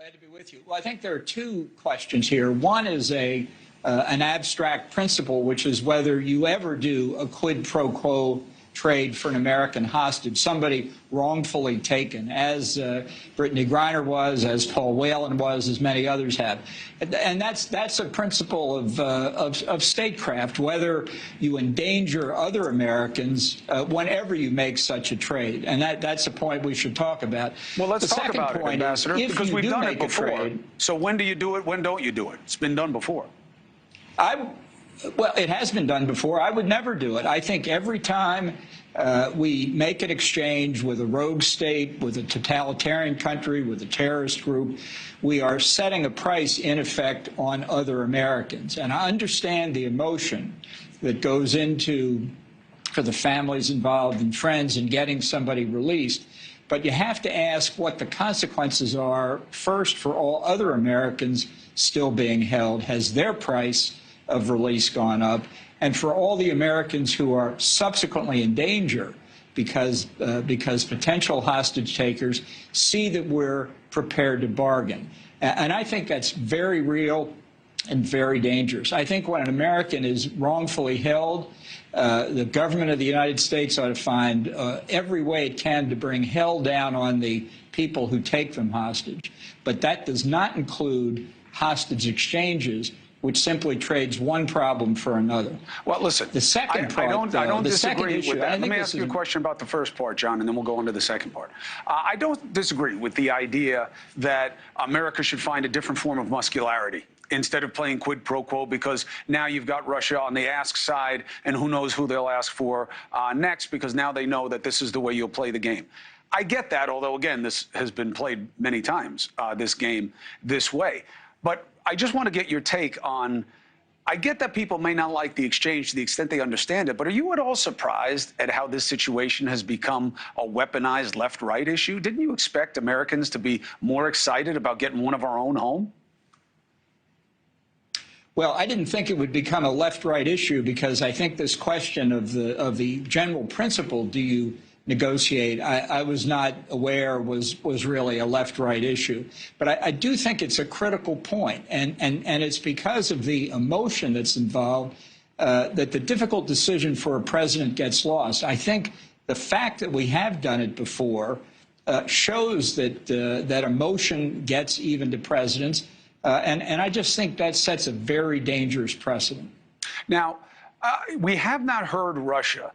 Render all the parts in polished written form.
Glad to be with you. Well, I think there are two questions here. One is an abstract principle, which is whether you ever do a quid pro quo trade for an American hostage, somebody wrongfully taken, as Brittney Griner was, as Paul Whelan was, as many others have. And that's a principle of statecraft, whether you endanger other Americans whenever you make such a trade. And that's a point we should talk about. Well, let's talk about it, Ambassador, because we've done it before. So when do you do it? When don't you do it? It's been done before. Well, it has been done before. I would never do it. I think every time we make an exchange with a rogue state, with a totalitarian country, with a terrorist group, we are setting a price, in effect, on other Americans. And I understand the emotion that goes into, for the families involved and friends, in getting somebody released. But you have to ask what the consequences are, first, for all other Americans still being held. Has their price of release gone up? And for all the Americans who are subsequently in danger because potential hostage takers see that we're prepared to bargain. And I think that's very real and very dangerous. I think when an American is wrongfully held, the government of the United States ought to find every way it can to bring hell down on the people who take them hostage. But that does not include hostage exchanges, which simply trades one problem for another. Well, listen, the second part, I don't disagree with that. Let me ask you a question about the first part, John, and then we'll go on to the second part. I don't disagree with the idea that America should find a different form of muscularity instead of playing quid pro quo, because now you've got Russia on the ask side, and who knows who they'll ask for next, because now they know that this is the way you'll play the game. I get that, although, again, this has been played many times, this game, this way. But I just want to get your take on, I get that people may not like the exchange to the extent they understand it, but are you at all surprised at how this situation has become a weaponized left-right issue? Didn't you expect Americans to be more excited about getting one of our own home? Well, I didn't think it would become a left-right issue, because I think this question of the general principle, do you negotiate, I was not aware was really a left-right issue. But I do think it's a critical point, and it's because of the emotion that's involved that the difficult decision for a president gets lost. I think the fact that we have done it before shows that that emotion gets even to presidents, and I just think that sets a very dangerous precedent. Now, we have not heard Russia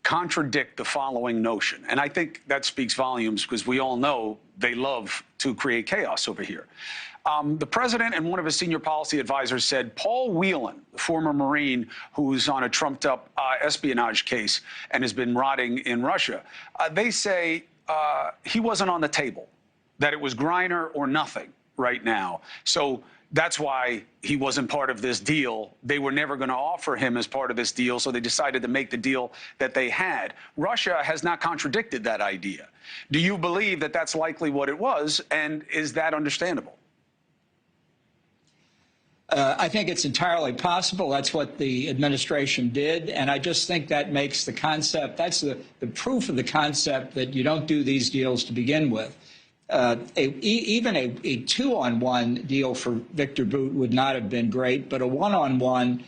contradict the following notion, and I think that speaks volumes, because we all know they love to create chaos over here. The president and one of his senior policy advisors said Paul Whelan, the former Marine who's on a trumped-up espionage case and has been rotting in Russia, they say he wasn't on the table, that it was Griner or nothing right now. So that's why he wasn't part of this deal. They were never going to offer him as part of this deal, so they decided to make the deal that they had. Russia has not contradicted that idea. Do you believe that that's likely what it was, and is that understandable? I think it's entirely possible. That's what the administration did, and I just think that makes the concept, that's the proof of the concept that you don't do these deals to begin with. Even a two-on-one deal for Viktor Bout would not have been great, but a one-on-one,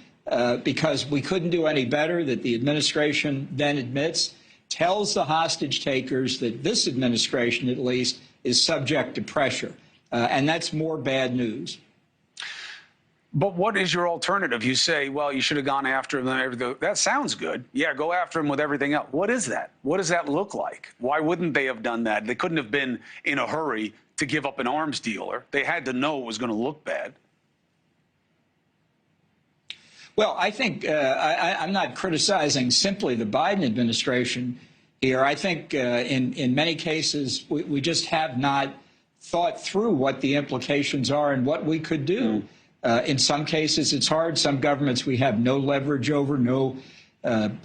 because we couldn't do any better, that the administration then admits, tells the hostage takers that this administration, at least, is subject to pressure. And that's more bad news. But what is your alternative? You say, well, you should have gone after him and everything. That sounds good. Yeah, go after him with everything else. What is that? What does that look like? Why wouldn't they have done that? They couldn't have been in a hurry to give up an arms dealer. They had to know it was going to look bad. Well, I think I'm not criticizing simply the Biden administration here. I think in many cases we just have not thought through what the implications are and what we could do. In some cases, it's hard. Some governments we have no leverage over, no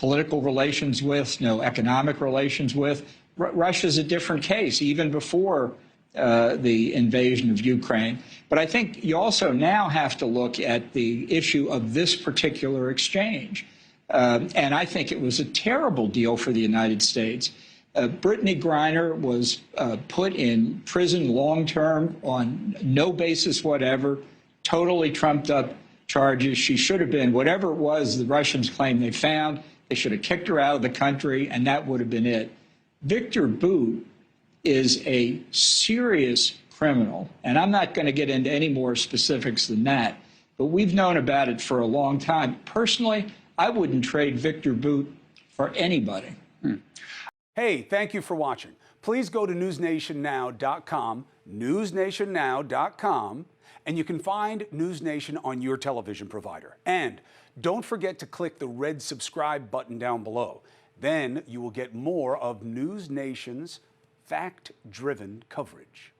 political relations with, no economic relations with. Russia's a different case, even before the invasion of Ukraine. But I think you also now have to look at the issue of this particular exchange. And I think it was a terrible deal for the United States. Brittney Griner was put in prison long-term on no basis whatever, totally trumped-up charges. She should have been, whatever it was the Russians claim they found, they should have kicked her out of the country, and that would have been it. Viktor Bout is a serious criminal, and I'm not going to get into any more specifics than that, but we've known about it for a long time. Personally, I wouldn't trade Viktor Bout for anybody. Hey, thank you for watching. Please go to newsnationnow.com, newsnationnow.com, and you can find News Nation on your television provider. And don't forget to click the red subscribe button down below. Then you will get more of News Nation's fact-driven coverage.